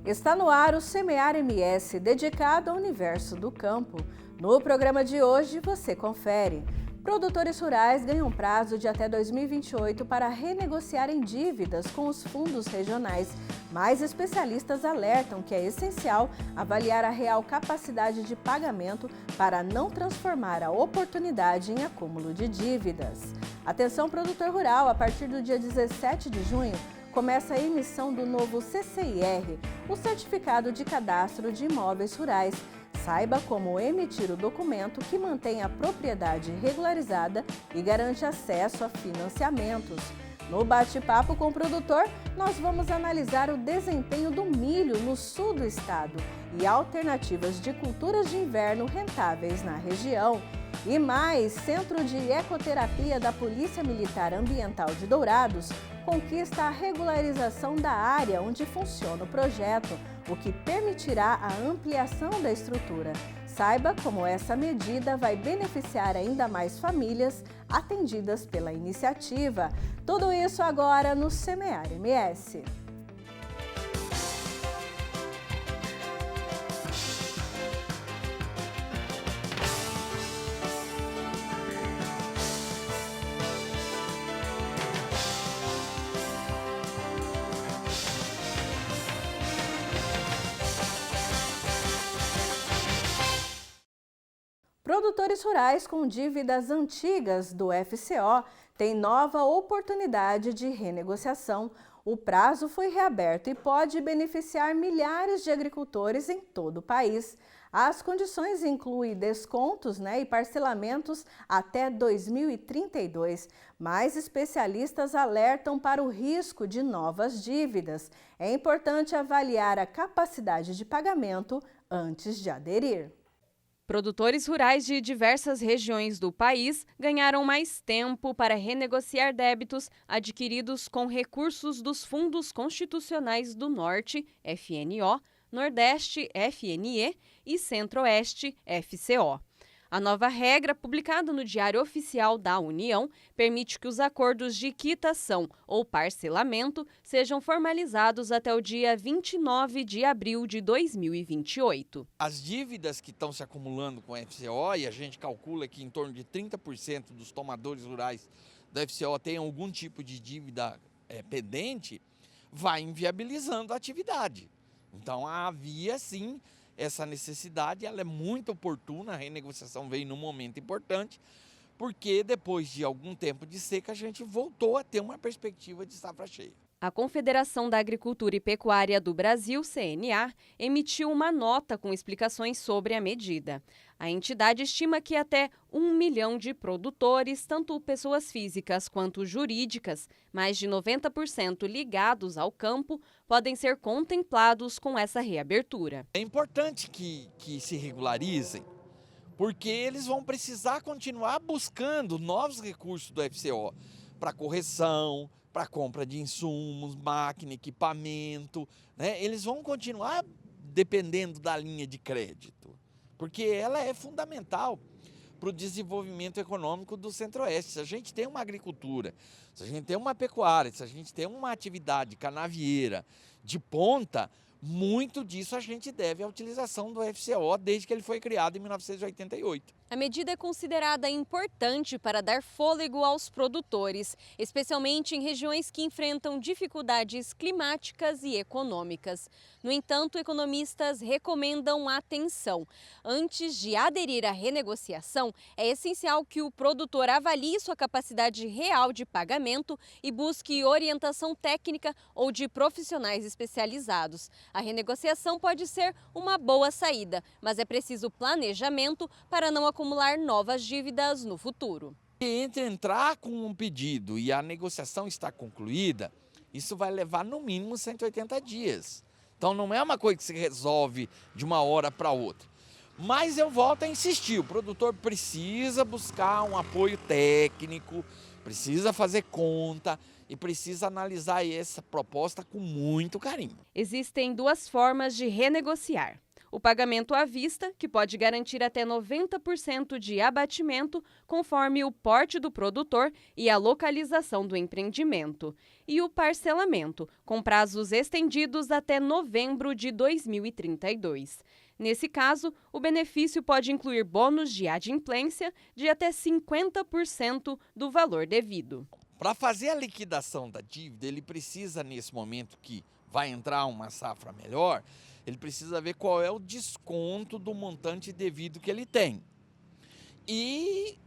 Está no ar o Semear MS, dedicado ao universo do campo. No programa de hoje, você confere. Produtores rurais ganham prazo de até 2028 para renegociarem dívidas com os fundos regionais, mas especialistas alertam que é essencial avaliar a real capacidade de pagamento para não transformar a oportunidade em acúmulo de dívidas. Atenção, produtor rural, a partir do dia 17 de junho, começa a emissão do novo CCIR, o Certificado de Cadastro de Imóveis Rurais. Saiba como emitir o documento que mantém a propriedade regularizada e garante acesso a financiamentos. No bate-papo com o produtor, nós vamos analisar o desempenho do milho no sul do estado e alternativas de culturas de inverno rentáveis na região. E mais, Centro de Ecoterapia da Polícia Militar Ambiental de Dourados conquista a regularização da área onde funciona o projeto, o que permitirá a ampliação da estrutura. Saiba como essa medida vai beneficiar ainda mais famílias atendidas pela iniciativa. Tudo isso agora no Semear MS. Produtores rurais com dívidas antigas do FCO têm nova oportunidade de renegociação. O prazo foi reaberto e pode beneficiar milhares de agricultores em todo o país. As condições incluem descontos e parcelamentos até 2032, mas especialistas alertam para o risco de novas dívidas. É importante avaliar a capacidade de pagamento antes de aderir. Produtores rurais de diversas regiões do país ganharam mais tempo para renegociar débitos adquiridos com recursos dos Fundos Constitucionais do Norte, FNO, Nordeste, FNE e Centro-Oeste, FCO. A nova regra, publicada no Diário Oficial da União, permite que os acordos de quitação ou parcelamento sejam formalizados até o dia 29 de abril de 2028. As dívidas que estão se acumulando com a FCO, e a gente calcula que em torno de 30% dos tomadores rurais da FCO têm algum tipo de dívida pendente, vai inviabilizando a atividade. Então havia sim essa necessidade, ela é muito oportuna, a renegociação veio num momento importante, porque depois de algum tempo de seca a gente voltou a ter uma perspectiva de safra cheia. A Confederação da Agricultura e Pecuária do Brasil, CNA, emitiu uma nota com explicações sobre a medida. A entidade estima que até 1 milhão de produtores, tanto pessoas físicas quanto jurídicas, mais de 90% ligados ao campo, podem ser contemplados com essa reabertura. É importante que se regularizem, porque eles vão precisar continuar buscando novos recursos do FCO para correção, para compra de insumos, máquina, equipamento, Eles vão continuar dependendo da linha de crédito, porque ela é fundamental para o desenvolvimento econômico do Centro-Oeste. Se a gente tem uma agricultura, se a gente tem uma pecuária, se a gente tem uma atividade canavieira de ponta, muito disso a gente deve à utilização do FCO desde que ele foi criado em 1988. A medida é considerada importante para dar fôlego aos produtores, especialmente em regiões que enfrentam dificuldades climáticas e econômicas. No entanto, economistas recomendam atenção. Antes de aderir à renegociação, é essencial que o produtor avalie sua capacidade real de pagamento e busque orientação técnica ou de profissionais especializados. A renegociação pode ser uma boa saída, mas é preciso planejamento para não acumular novas dívidas no futuro. Entre entrar com um pedido e a negociação estar concluída, isso vai levar no mínimo 180 dias. Então não é uma coisa que se resolve de uma hora para outra. Mas eu volto a insistir, o produtor precisa buscar um apoio técnico, precisa fazer conta e precisa analisar essa proposta com muito carinho. Existem duas formas de renegociar. o pagamento à vista, que pode garantir até 90% de abatimento, conforme o porte do produtor e a localização do empreendimento. E o parcelamento, com prazos estendidos até novembro de 2032. Nesse caso, o benefício pode incluir bônus de adimplência de até 50% do valor devido. Para fazer a liquidação da dívida, ele precisa, nesse momento que vai entrar uma safra melhor, ele precisa ver qual é o desconto do montante devido que ele tem e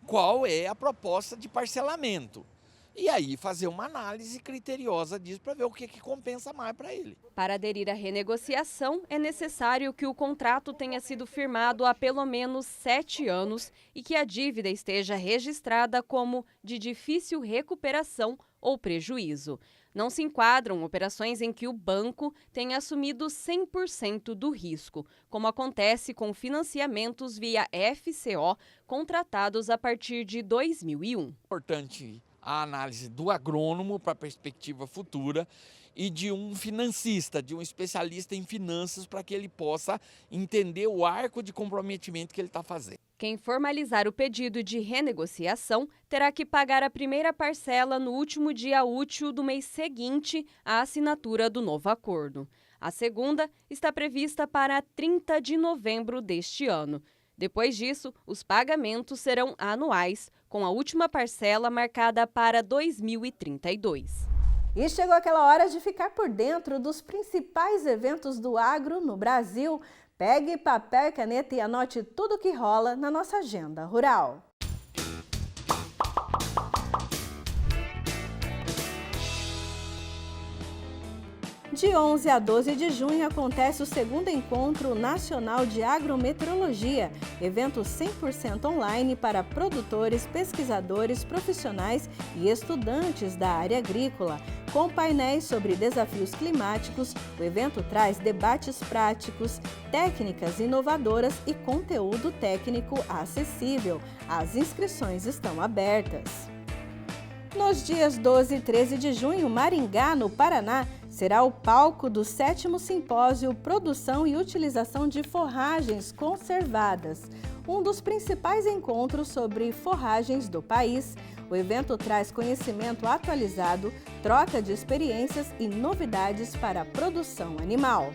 qual é a proposta de parcelamento. E aí fazer uma análise criteriosa disso para ver o que compensa mais para ele. Para aderir à renegociação, é necessário que o contrato tenha sido firmado há pelo menos 7 anos e que a dívida esteja registrada como de difícil recuperação ou prejuízo. Não se enquadram operações em que o banco tenha assumido 100% do risco, como acontece com financiamentos via FCO contratados a partir de 2001. Importante a análise do agrônomo para a perspectiva futura e de um financista, de um especialista em finanças, para que ele possa entender o arco de comprometimento que ele está fazendo. Quem formalizar o pedido de renegociação terá que pagar a primeira parcela no último dia útil do mês seguinte à assinatura do novo acordo. A segunda está prevista para 30 de novembro deste ano. Depois disso, os pagamentos serão anuais, com a última parcela marcada para 2032. E chegou aquela hora de ficar por dentro dos principais eventos do agro no Brasil. Pegue papel e caneta e anote tudo o que rola na nossa agenda rural. De 11 a 12 de junho acontece o segundo Encontro Nacional de Agrometeorologia, evento 100% online para produtores, pesquisadores, profissionais e estudantes da área agrícola. Com painéis sobre desafios climáticos, o evento traz debates práticos, técnicas inovadoras e conteúdo técnico acessível. As inscrições estão abertas. Nos dias 12 e 13 de junho, Maringá, no Paraná, será o palco do 7º Simpósio Produção e Utilização de Forragens Conservadas, um dos principais encontros sobre forragens do país. O evento traz conhecimento atualizado, troca de experiências e novidades para a produção animal.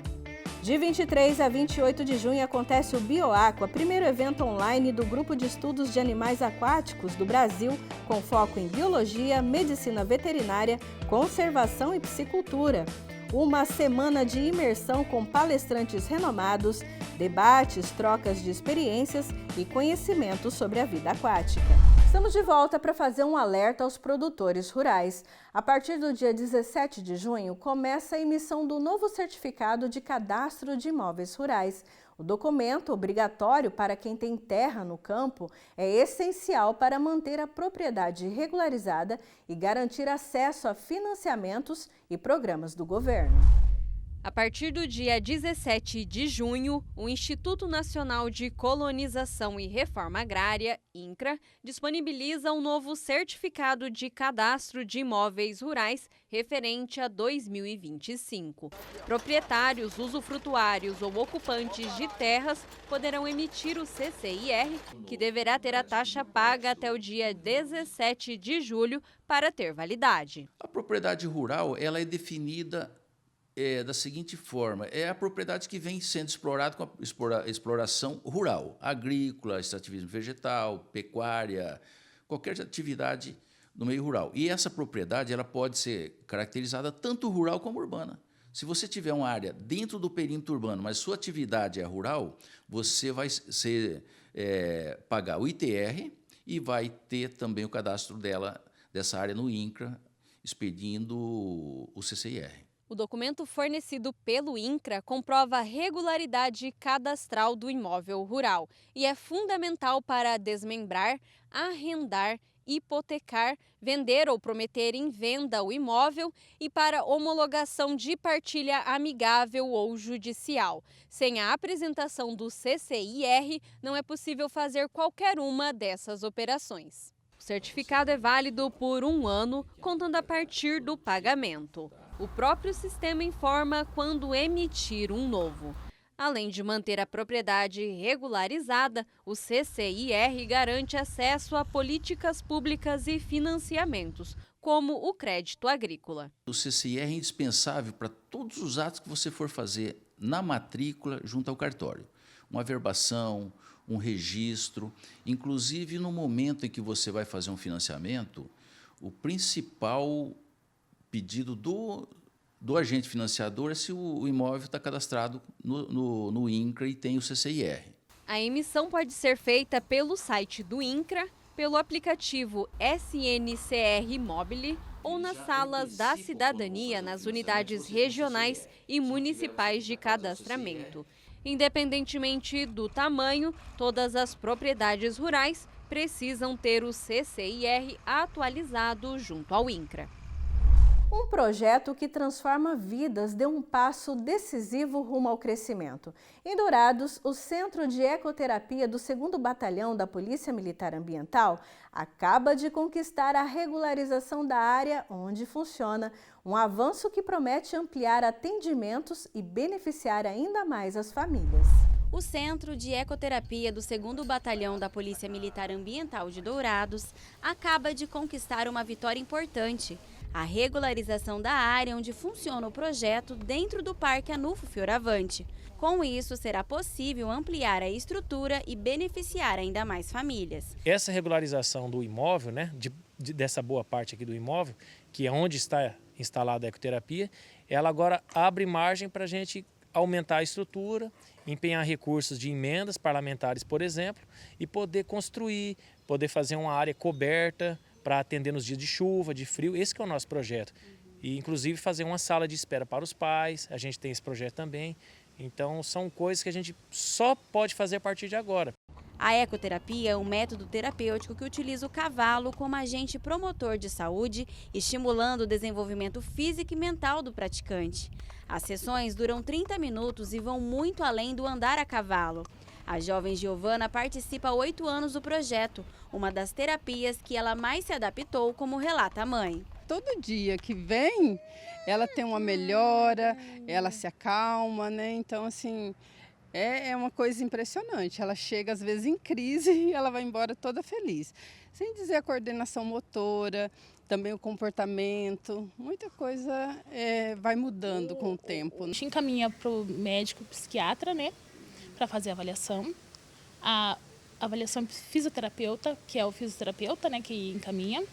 De 23 a 28 de junho acontece o Bioaqua, primeiro evento online do Grupo de Estudos de Animais Aquáticos do Brasil, com foco em biologia, medicina veterinária, conservação e piscicultura. Uma semana de imersão com palestrantes renomados, debates, trocas de experiências e conhecimentos sobre a vida aquática. Estamos de volta para fazer um alerta aos produtores rurais. A partir do dia 17 de junho, começa a emissão do novo certificado de cadastro de imóveis rurais. O documento, obrigatório para quem tem terra no campo, é essencial para manter a propriedade regularizada e garantir acesso a financiamentos e programas do governo. A partir do dia 17 de junho, o Instituto Nacional de Colonização e Reforma Agrária, INCRA, disponibiliza um novo certificado de cadastro de imóveis rurais referente a 2025. Proprietários, usufrutuários ou ocupantes de terras poderão emitir o CCIR, que deverá ter a taxa paga até o dia 17 de julho para ter validade. A propriedade rural ela é definida da seguinte forma: é a propriedade que vem sendo explorada com a exploração rural, agrícola, extrativismo vegetal, pecuária, qualquer atividade no meio rural. E essa propriedade ela pode ser caracterizada tanto rural como urbana. Se você tiver uma área dentro do perímetro urbano, mas sua atividade é rural, você vai pagar o ITR e vai ter também o cadastro dessa área no INCRA, expedindo o CCIR. O documento fornecido pelo INCRA comprova a regularidade cadastral do imóvel rural e é fundamental para desmembrar, arrendar, hipotecar, vender ou prometer em venda o imóvel e para homologação de partilha amigável ou judicial. Sem a apresentação do CCIR, não é possível fazer qualquer uma dessas operações. O certificado é válido por 1 ano, contando a partir do pagamento. O próprio sistema informa quando emitir um novo. Além de manter a propriedade regularizada, o CCIR garante acesso a políticas públicas e financiamentos, como o crédito agrícola. O CCIR é indispensável para todos os atos que você for fazer na matrícula junto ao cartório. Uma averbação, um registro, inclusive no momento em que você vai fazer um financiamento, o principal pedido do agente financiador é se o imóvel está cadastrado no INCRA e tem o CCIR. A emissão pode ser feita pelo site do INCRA, pelo aplicativo SNCR Mobile ou nas salas da cidadania nas unidades regionais e municipais de cadastramento. Independentemente do tamanho, todas as propriedades rurais precisam ter o CCIR atualizado junto ao INCRA. Um projeto que transforma vidas deu um passo decisivo rumo ao crescimento. Em Dourados, o Centro de Ecoterapia do 2º Batalhão da Polícia Militar Ambiental acaba de conquistar a regularização da área onde funciona, um avanço que promete ampliar atendimentos e beneficiar ainda mais as famílias. O Centro de Ecoterapia do 2º Batalhão da Polícia Militar Ambiental de Dourados acaba de conquistar uma vitória importante: a regularização da área onde funciona o projeto dentro do Parque Anulfo Fioravante. Com isso, será possível ampliar a estrutura e beneficiar ainda mais famílias. Essa regularização do imóvel, né, dessa boa parte aqui do imóvel, que é onde está instalada a ecoterapia, ela agora abre margem para a gente aumentar a estrutura, empenhar recursos de emendas parlamentares, por exemplo, e poder construir, poder fazer uma área coberta para atender nos dias de chuva, de frio. Esse que é o nosso projeto. E, inclusive, fazer uma sala de espera para os pais, a gente tem esse projeto também. Então, são coisas que a gente só pode fazer a partir de agora. A ecoterapia é um método terapêutico que utiliza o cavalo como agente promotor de saúde, estimulando o desenvolvimento físico e mental do praticante. As sessões duram 30 minutos e vão muito além do andar a cavalo. A jovem Giovana participa há 8 anos do projeto, uma das terapias que ela mais se adaptou, como relata a mãe. Todo dia que vem, ela tem uma melhora, ela se acalma, né? Então, assim, é uma coisa impressionante. Ela chega, às vezes, em crise e ela vai embora toda feliz. Sem dizer a coordenação motora, também o comportamento, muita coisa vai mudando com o tempo. A gente encaminha para o médico psiquiatra, né, para fazer a avaliação. A avaliação fisioterapeuta, que é o fisioterapeuta, né, que encaminha.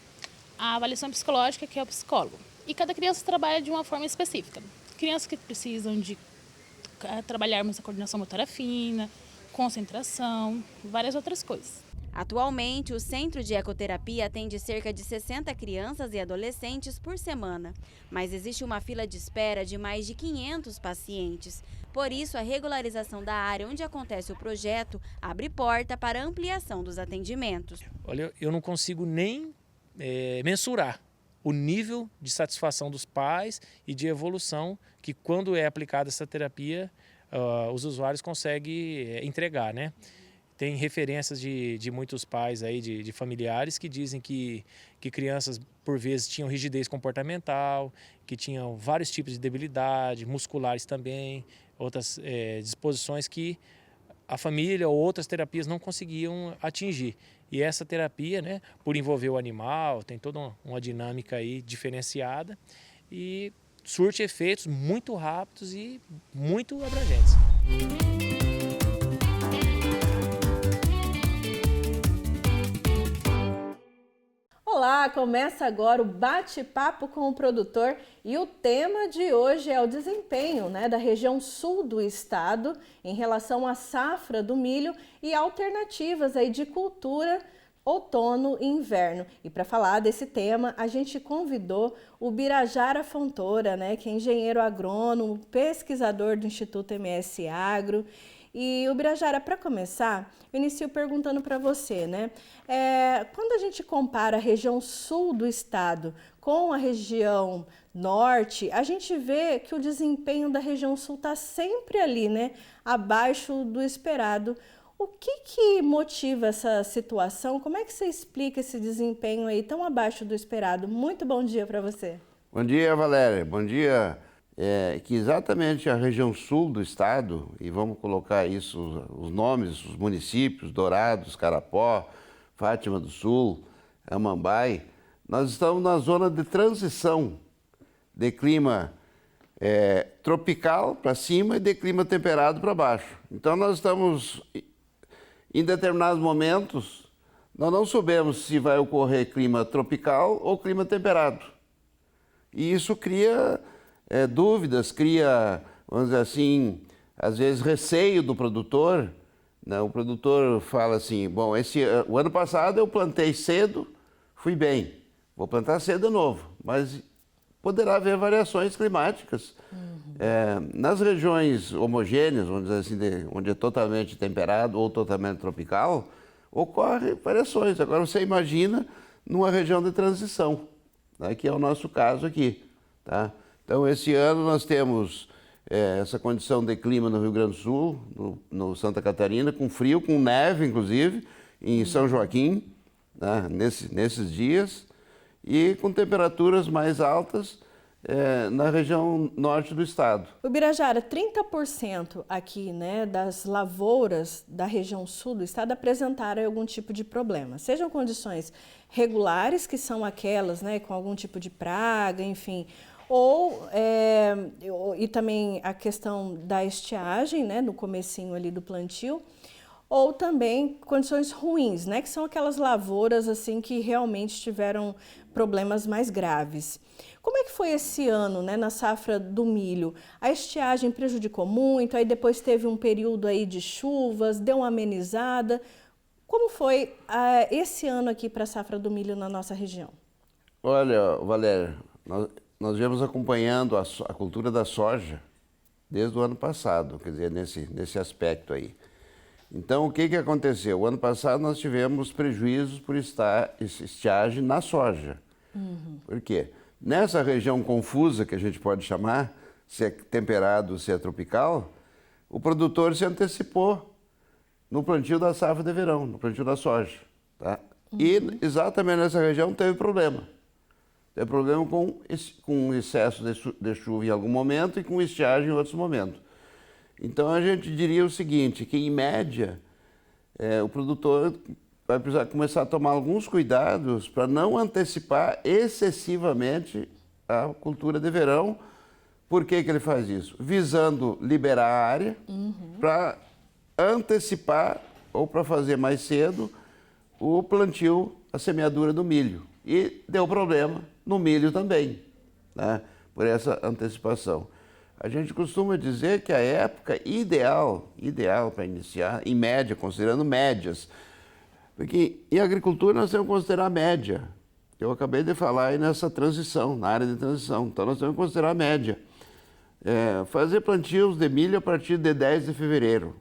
A avaliação psicológica, que é o psicólogo. E cada criança trabalha de uma forma específica. Crianças que precisam de trabalharmos a coordenação motora fina, concentração, várias outras coisas. Atualmente, o Centro de Ecoterapia atende cerca de 60 crianças e adolescentes por semana, mas existe uma fila de espera de mais de 500 pacientes. Por isso, a regularização da área onde acontece o projeto abre porta para a ampliação dos atendimentos. Olha, eu não consigo nem mensurar o nível de satisfação dos pais e de evolução que, quando é aplicada essa terapia, os usuários conseguem entregar, né? Tem referências de muitos pais aí, de familiares, que dizem que crianças, por vezes, tinham rigidez comportamental, que tinham vários tipos de debilidade, musculares também, outras disposições que a família ou outras terapias não conseguiam atingir. E essa terapia, né, por envolver o animal, tem toda uma dinâmica aí diferenciada e surte efeitos muito rápidos e muito abrangentes. Olá, começa agora o bate-papo com o produtor e o tema de hoje é o desempenho, da região sul do estado em relação à safra do milho e alternativas aí de cultura outono e inverno. E para falar desse tema, a gente convidou o Birajara Fontoura, que é engenheiro agrônomo, pesquisador do Instituto MS Agro. E o Birajara, para começar, eu inicio perguntando para você, quando a gente compara a região sul do estado com a região norte, a gente vê que o desempenho da região sul está sempre ali, abaixo do esperado. O que motiva essa situação? Como é que você explica esse desempenho aí tão abaixo do esperado? Muito bom dia para você. Bom dia, Valéria. Bom dia. que exatamente a região sul do estado, e vamos colocar isso, os nomes, os municípios, Dourados, Carapó, Fátima do Sul, Amambai, nós estamos na zona de transição de clima tropical para cima e de clima temperado para baixo. Então nós estamos, em determinados momentos, nós não sabemos se vai ocorrer clima tropical ou clima temperado. E isso cria dúvidas, cria, vamos dizer assim, às vezes receio do produtor, né? O produtor fala assim, bom, o ano passado eu plantei cedo, fui bem, vou plantar cedo de novo, mas poderá haver variações climáticas. Nas regiões homogêneas, vamos dizer assim, onde é totalmente temperado ou totalmente tropical, ocorrem variações. Agora você imagina numa região de transição, né, que é o nosso caso aqui. Tá? Então esse ano nós temos essa condição de clima no Rio Grande do Sul, no Santa Catarina, com frio, com neve inclusive, em São Joaquim, né, nesses dias, e com temperaturas mais altas na região norte do estado. Ubirajara, 30% aqui, né, das lavouras da região sul do estado apresentaram algum tipo de problema. Sejam condições regulares, que são aquelas, né, com algum tipo de praga, enfim, e também a questão da estiagem, né, no comecinho ali do plantio, ou também condições ruins, né, que são aquelas lavouras assim que realmente tiveram problemas mais graves. Como é que foi esse ano, né, na safra do milho? A estiagem prejudicou muito, aí depois teve um período aí de chuvas, deu uma amenizada. Como foi esse ano aqui para a safra do milho na nossa região? Olha, Valéria, nós viemos acompanhando a cultura da soja desde o ano passado, quer dizer, nesse aspecto aí. Então, o que aconteceu? O ano passado nós tivemos prejuízos por estiagem na soja. Por quê? Nessa região confusa, que a gente pode chamar, se é temperado, se é tropical, o produtor se antecipou no plantio da safra de verão, no plantio da soja. Tá? E exatamente nessa região teve problema. Teve problema com excesso de chuva em algum momento e com estiagem em outros momentos. Então a gente diria o seguinte, que em média o produtor vai precisar começar a tomar alguns cuidados para não antecipar excessivamente a cultura de verão. Por que ele faz isso? Visando liberar a área para antecipar ou para fazer mais cedo o plantio, a semeadura do milho. E deu problema no milho também, né? Por essa antecipação. A gente costuma dizer que a época ideal para iniciar, em média, considerando médias, porque em agricultura nós temos que considerar a média. Eu acabei de falar aí nessa transição, na área de transição. Então nós temos que considerar a média. Fazer plantios de milho a partir de 10 de fevereiro.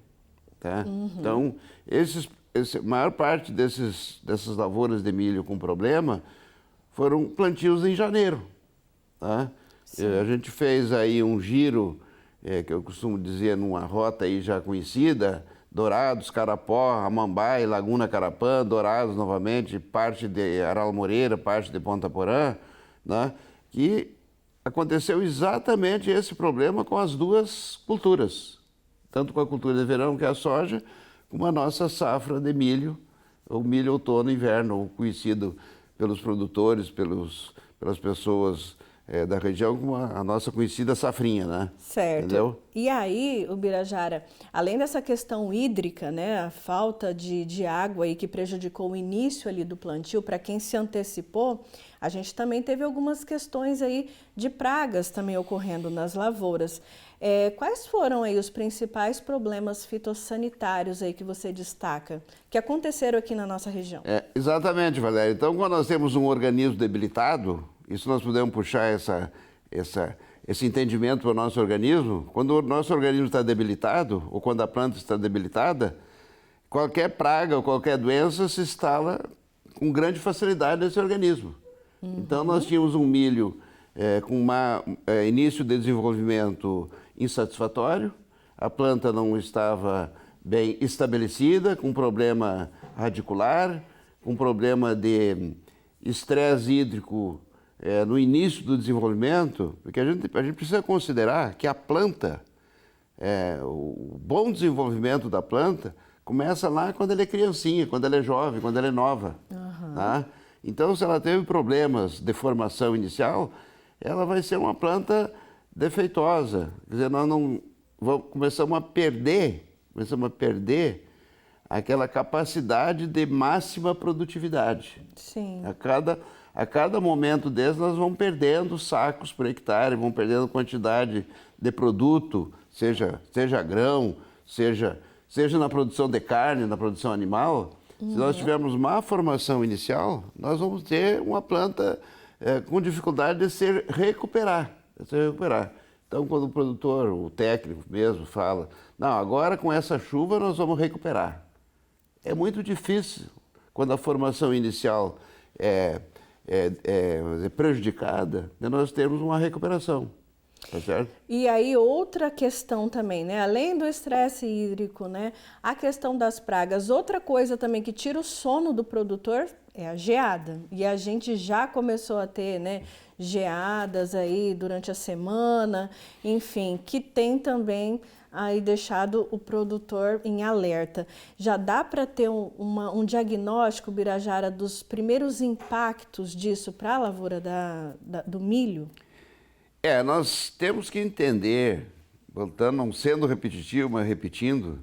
Tá? Então, a maior parte dessas lavouras de milho com problema foram plantios em janeiro. Tá? A gente fez aí um giro, que eu costumo dizer, numa rota aí já conhecida, Dourados, Carapó, Amambai, Laguna Carapã, Dourados novamente, parte de Aral Moreira, parte de Ponta Porã, né? Que aconteceu exatamente esse problema com as duas culturas, tanto com a cultura de verão, que é a soja, como a nossa safra de milho, o milho outono e inverno, ou conhecido pelos produtores, pelas pessoas da região, como a nossa conhecida safrinha, né? Certo. Entendeu? E aí, Ubirajara, além dessa questão hídrica, né, a falta de água aí que prejudicou o início ali do plantio, para quem se antecipou, a gente também teve algumas questões aí de pragas também ocorrendo nas lavouras. Quais foram aí os principais problemas fitossanitários aí que você destaca, que aconteceram aqui na nossa região? Exatamente, Valéria. Então, quando nós temos um organismo debilitado, isso nós podemos puxar esse entendimento para o nosso organismo. Quando o nosso organismo está debilitado, ou quando a planta está debilitada, qualquer praga ou qualquer doença se instala com grande facilidade nesse organismo. Então, nós tínhamos um milho com início de desenvolvimento insatisfatório, a planta não estava bem estabelecida, com problema radicular, com problema de estresse hídrico no início do desenvolvimento, porque a gente precisa considerar que a planta, o bom desenvolvimento da planta, começa lá quando ela é criancinha, quando ela é jovem, quando ela é nova. Tá? Então, se ela teve problemas de formação inicial, ela vai ser uma planta defeitosa. Quer dizer, nós não começamos a perder aquela capacidade de máxima produtividade. Sim. A cada momento desse, nós vamos perdendo sacos por hectare, vamos perdendo quantidade de produto, seja grão, seja na produção de carne, na produção animal. Se nós tivermos má formação inicial, nós vamos ter uma planta com dificuldade de se recuperar. Então, quando o produtor, o técnico mesmo, fala, não, agora com essa chuva nós vamos recuperar. É muito difícil quando a formação inicial é prejudicada, de nós termos uma recuperação. Tá certo? E aí outra questão também, né? Além do estresse hídrico, né? A questão das pragas. Outra coisa também que tira o sono do produtor é a geada. E a gente já começou a ter, né, geadas aí durante a semana, enfim, que tem também aí deixado o produtor em alerta. Já dá para ter um diagnóstico, Birajara, dos primeiros impactos disso para a lavoura do milho? Nós temos que entender, voltando, não sendo repetitivo, mas repetindo,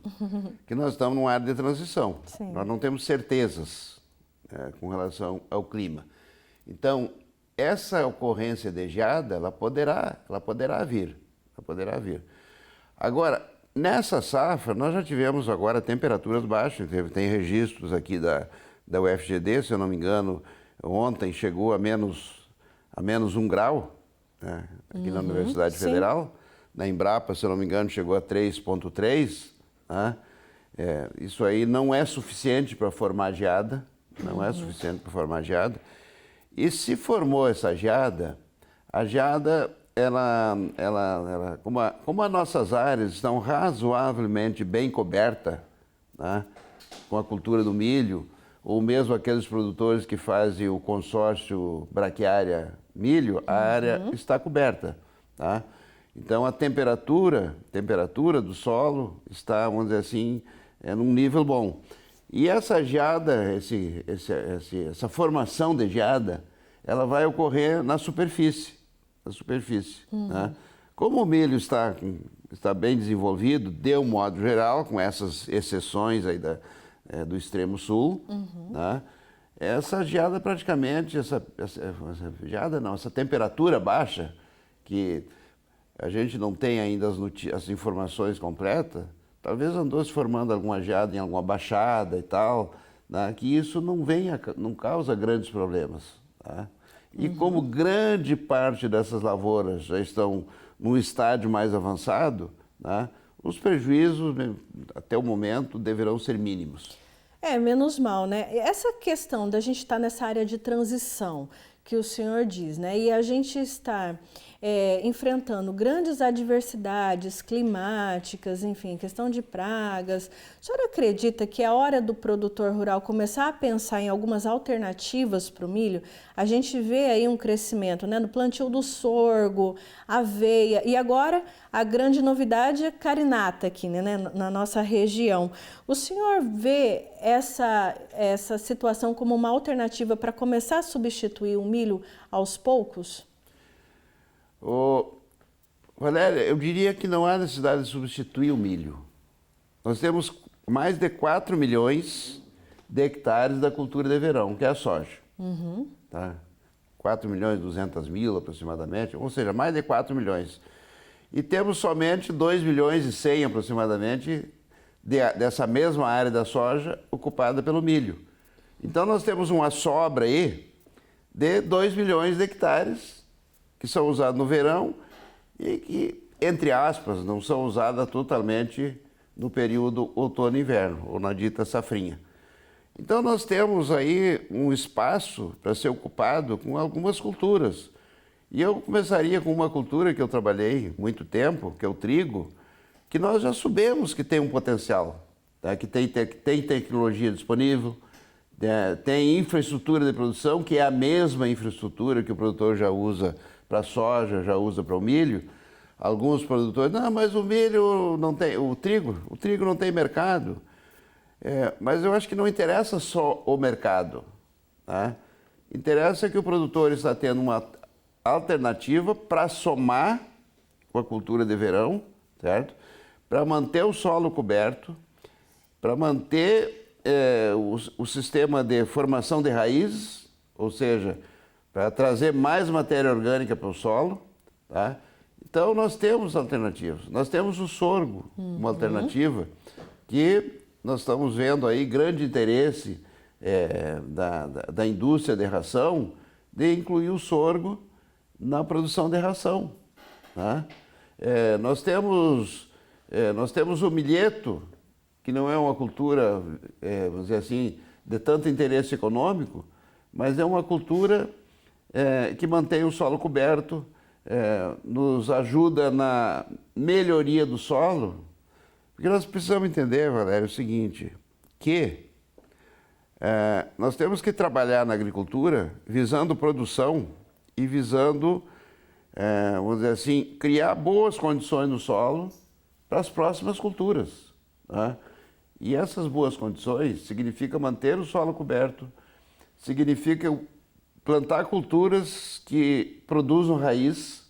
que nós estamos numa área de transição. Sim. Nós não temos certezas com relação ao clima. Então, essa ocorrência de geada, ela poderá vir. Agora, nessa safra, nós já tivemos agora temperaturas baixas, tem registros aqui da UFGD, se eu não me engano, ontem chegou a menos 1 grau, né, aqui na Universidade Federal. Na Embrapa, se eu não me engano, chegou a 3,3. Né? Isso aí não é suficiente para formar geada, E se formou essa geada, a geada, como as nossas áreas estão razoavelmente bem cobertas, né, com a cultura do milho, ou mesmo aqueles produtores que fazem o consórcio braquiária milho, a área está coberta. Tá? Então, a temperatura do solo está, vamos dizer assim, num nível bom. E essa geada, essa formação de geada, ela vai ocorrer na superfície. Né? Como o milho está bem desenvolvido, de um modo geral, com essas exceções aí do extremo sul, né? Essa geada praticamente, essa temperatura baixa, que a gente não tem ainda as informações completas, talvez andou se formando alguma geada em alguma baixada e tal, né? Que isso não causa grandes problemas. Tá? E como grande parte dessas lavouras já estão num estágio mais avançado, né? Os prejuízos, até o momento, deverão ser mínimos. Menos mal, né? Essa questão da gente estar nessa área de transição, que o senhor diz, né? E a gente está enfrentando grandes adversidades climáticas, enfim, questão de pragas. O senhor acredita que é a hora do produtor rural começar a pensar em algumas alternativas para o milho? A gente vê aí um crescimento, né, no plantio do sorgo, aveia, e agora a grande novidade é carinata aqui, né, na nossa região. O senhor vê essa situação como uma alternativa para começar a substituir o milho aos poucos? Valéria, eu diria que não há necessidade de substituir o milho. Nós temos mais de 4 milhões de hectares da cultura de verão, que é a soja. Tá? 4 milhões e 200 mil aproximadamente, ou seja, mais de 4 milhões. E temos somente 2 milhões e 100 aproximadamente dessa mesma área da soja ocupada pelo milho. Então nós temos uma sobra aí de 2 milhões de hectares que são usados no verão e que, entre aspas, não são usadas totalmente no período outono e inverno, ou na dita safrinha. Então nós temos aí um espaço para ser ocupado com algumas culturas. E eu começaria com uma cultura que eu trabalhei muito tempo, que é o trigo, que nós já sabemos que tem um potencial, tá? Que tem tecnologia disponível, tem infraestrutura de produção, que é a mesma infraestrutura que o produtor já usa para a soja, já usa para o milho. Alguns produtores, não, mas o milho não tem, o trigo não tem mercado. Mas eu acho que não interessa só o mercado, tá? Interessa que o produtor está tendo uma alternativa para somar com a cultura de verão, certo? Para manter o solo coberto, para manter o sistema de formação de raízes, ou seja, para trazer mais matéria orgânica para o solo, tá? Então nós temos alternativas. Nós temos o sorgo, uma alternativa que nós estamos vendo aí grande interesse da indústria de ração de incluir o sorgo na produção de ração, tá? Nós temos o milheto, que não é uma cultura, vamos dizer assim, de tanto interesse econômico, mas é uma cultura que mantém o solo coberto, nos ajuda na melhoria do solo, porque nós precisamos entender, Valério, o seguinte, que nós temos que trabalhar na agricultura visando produção e visando, vamos dizer assim, criar boas condições no solo para as próximas culturas, tá? E essas boas condições significa manter o solo coberto, significa plantar culturas que produzam raiz,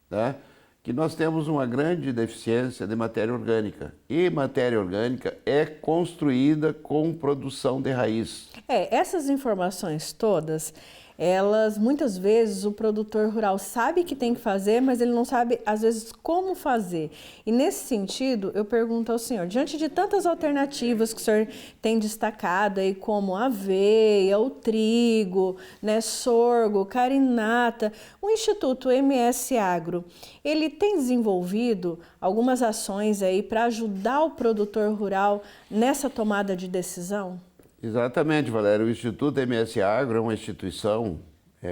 tá? Que nós temos uma grande deficiência de matéria orgânica. E matéria orgânica é construída com produção de raiz. Essas informações todas, elas, muitas vezes, o produtor rural sabe que tem que fazer, mas ele não sabe, às vezes, como fazer. E, nesse sentido, eu pergunto ao senhor, diante de tantas alternativas que o senhor tem destacado aí, como a aveia, o trigo, né, sorgo, carinata, o Instituto MS Agro, ele tem desenvolvido algumas ações aí para ajudar o produtor rural nessa tomada de decisão? Exatamente, Valério. O Instituto MS Agro é uma instituição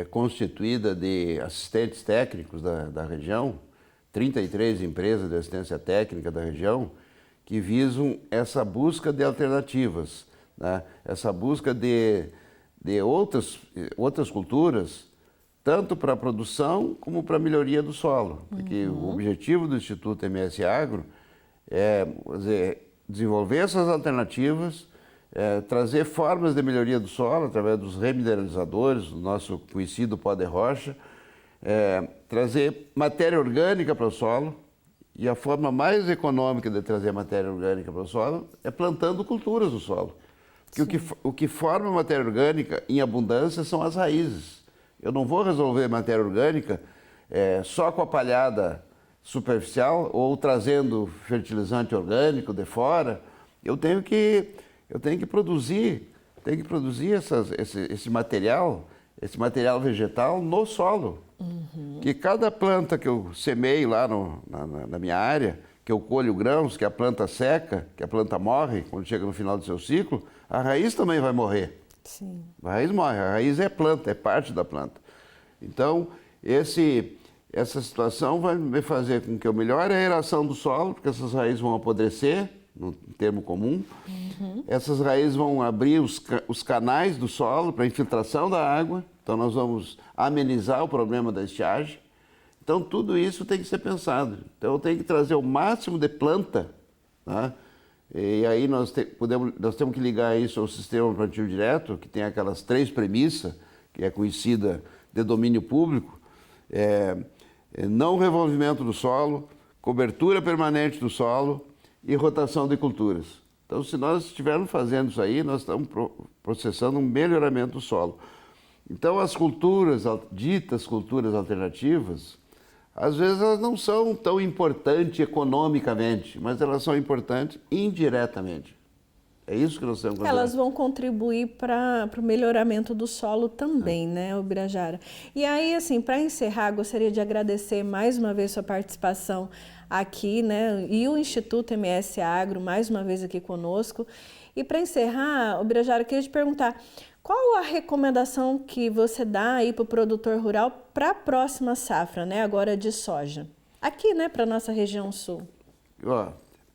constituída de assistentes técnicos da região, 33 empresas de assistência técnica da região, que visam essa busca de alternativas, né? Essa busca de outras culturas, tanto para a produção como para a melhoria do solo. Porque o objetivo do Instituto MS Agro é desenvolver essas alternativas, trazer formas de melhoria do solo através dos remineralizadores, do nosso conhecido pó de rocha, trazer matéria orgânica para o solo, e a forma mais econômica de trazer matéria orgânica para o solo é plantando culturas no solo. Porque o que forma matéria orgânica em abundância são as raízes. Eu não vou resolver matéria orgânica só com a palhada superficial ou trazendo fertilizante orgânico de fora. Eu tenho que produzir esse material vegetal no solo. Que cada planta que eu semeio lá na minha área, que eu colho grãos, que a planta seca, que a planta morre quando chega no final do seu ciclo, a raiz também vai morrer. Sim. A raiz morre, a raiz é planta, é parte da planta. Então, essa situação vai me fazer com que eu melhore a aeração do solo, porque essas raízes vão apodrecer, no termo comum. Essas raízes vão abrir os canais do solo para infiltração da água, então nós vamos amenizar o problema da estiagem. Então tudo isso tem que ser pensado. Então eu tenho que trazer o máximo de planta, tá? E aí nós temos que ligar isso ao sistema plantio direto, que tem aquelas 3 premissas, que é conhecida de domínio público, não revolvimento do solo, cobertura permanente do solo, e rotação de culturas. Então, se nós estivermos fazendo isso aí, nós estamos processando um melhoramento do solo. Então, as culturas, ditas culturas alternativas, às vezes elas não são tão importantes economicamente, mas elas são importantes indiretamente. É isso que nós temos que fazer. Elas vão contribuir para o melhoramento do solo também, né, Ubirajara? E aí, assim, para encerrar, gostaria de agradecer mais uma vez sua participação aqui, né, e o Instituto MS Agro, mais uma vez aqui conosco. E para encerrar, Ubirajara, eu queria te perguntar, qual a recomendação que você dá aí para o produtor rural para a próxima safra, né, agora de soja? Aqui, né, para a nossa região sul.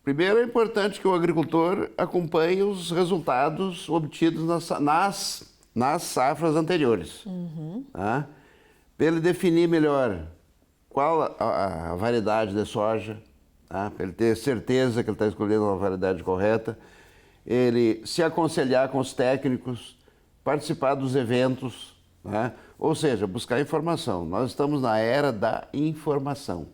Primeiro, é importante que o agricultor acompanhe os resultados obtidos nas safras anteriores. Tá? Para ele definir melhor qual a variedade de soja, tá? Para ele ter certeza que ele está escolhendo uma variedade correta, ele se aconselhar com os técnicos, participar dos eventos, tá? Ou seja, buscar informação. Nós estamos na era da informação.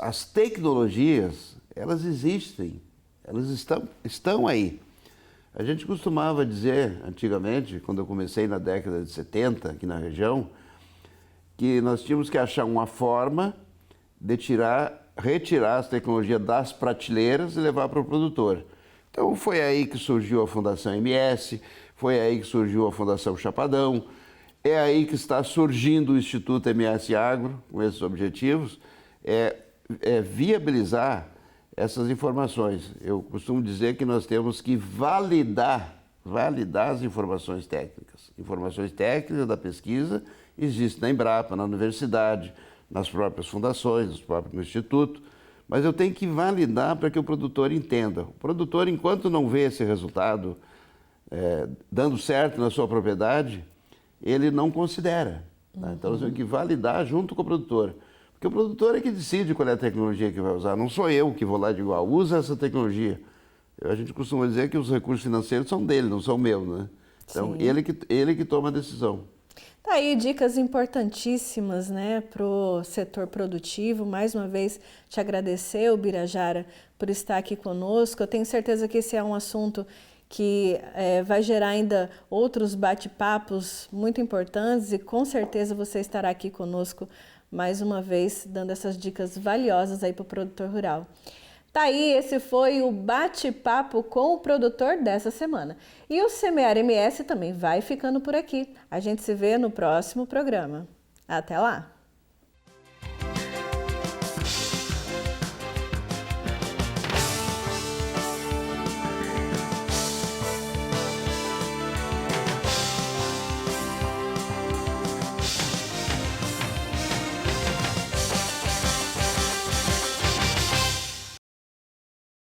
As tecnologias, elas existem, elas estão aí. A gente costumava dizer, antigamente, quando eu comecei na década de 70, aqui na região, que nós tínhamos que achar uma forma de retirar as tecnologias das prateleiras e levar para o produtor. Então foi aí que surgiu a Fundação MS, foi aí que surgiu a Fundação Chapadão, é aí que está surgindo o Instituto MS Agro, com esses objetivos, viabilizar essas informações. Eu costumo dizer que nós temos que validar as informações técnicas. Informações técnicas da pesquisa existem na Embrapa, na universidade, nas próprias fundações, no Instituto, mas eu tenho que validar para que o produtor entenda. O produtor, enquanto não vê esse resultado dando certo na sua propriedade, ele não considera. Tá? Então, nós temos que validar junto com o produtor. Porque o produtor é que decide qual é a tecnologia que vai usar. Não sou eu que vou lá e digo, usa essa tecnologia. A gente costuma dizer que os recursos financeiros são dele, não são meus, né? Então, ele que toma a decisão. Tá aí dicas importantíssimas, né, para o setor produtivo. Mais uma vez, te agradecer, Ubirajara, por estar aqui conosco. Eu tenho certeza que esse é um assunto que vai gerar ainda outros bate-papos muito importantes e com certeza você estará aqui conosco mais uma vez, dando essas dicas valiosas aí para o produtor rural. Tá aí, esse foi o bate-papo com o produtor dessa semana. E o Semear MS também vai ficando por aqui. A gente se vê no próximo programa. Até lá!